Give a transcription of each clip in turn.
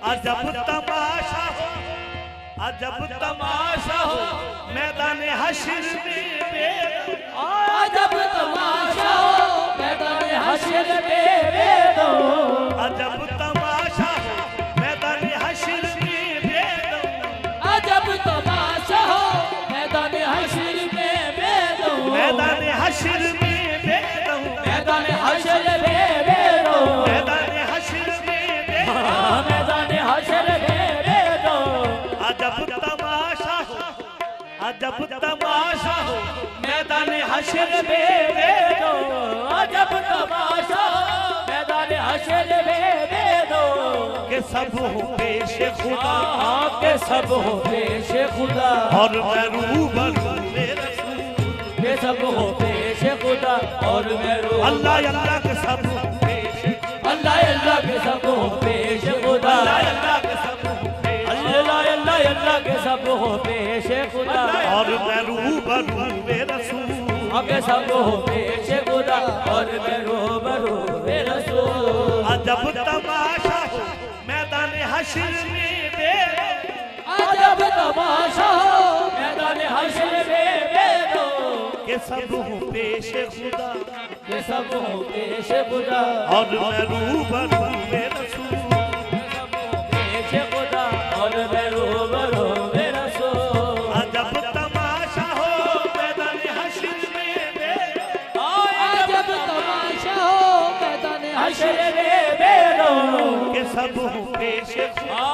अजब तमाशा हो, अजब तमाशा हो मैदान हश्र में बेदम, अजब तमाशा हो मैदान हश्र में बेदम, अजब तमाशा हो मैदान हश्र में बेदम, अजब तमाशा हो मैदान हश्र में बेदम, मैदान हश्र में बेदम, मैदान हश्र में बेदम, मैदान हश्र में बेदम, मैदान हश्र में बेदम, अजब तमाशा हो, अजब तमाशा हो मैदान हश्र में बेदम, अजब तमाशा मैदान हश्र में बेदम, के सब हो पेश खुदा, के सब हो पेश खुदा, और मैं रूबरू में रसूल, के सब हो पेश खुदा और मैं रो अल्लाह अल्लाह के सब हो पेश, अल्लाह अल्लाह के सब हो पेश खुदा, अल्लाह के सब हो पेश, अल्लाह अल्लाह अल्लाह के सब हो पेश खुदा और मैं रूबरू में रसूल, के सब हो पेश खुदा और मैं रूबरू में रसूल, अजब तमाशा हो मैदान हश्र में बेदम, अजब तमाशा हो मैदान हश्र में बेदम, के सब हो पेश खुदा के सब हो पेश खुदा और मैं रूबरू में रसूल, सब हो पेश खुदा और मैं रूबरू में रसूल, अजब तमाशा हो मैदान हश्र में बेदम, अजब तमाशा हो मैदान हश्र में बेदम, के सब हो पेश खुदा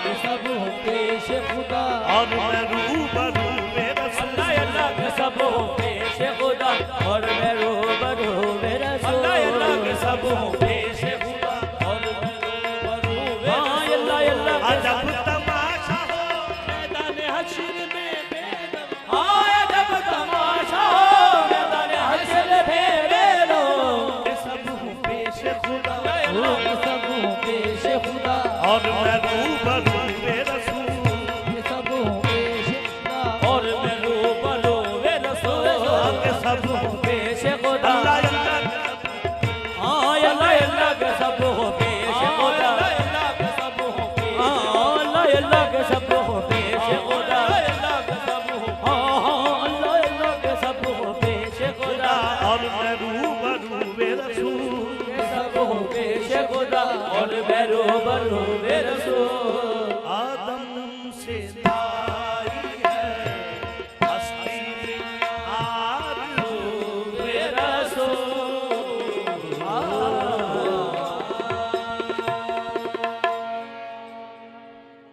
के सब हो पेश खुदा और मैं रूबरू में रसूल, अल्लाह के सब हो पेश खुदा और मैं रूबरू में रसूल, अल्लाह के सब हो पेश खुदा और मैं रूबरू में अल्लाह अल्लाह अजब तमाशा हो मैदान हश्र में बेदम, अजब तमाशा हो मैदान हश्र में बेदम, के सब हो पेश खुदा के सब हो पेश खुदा और मैं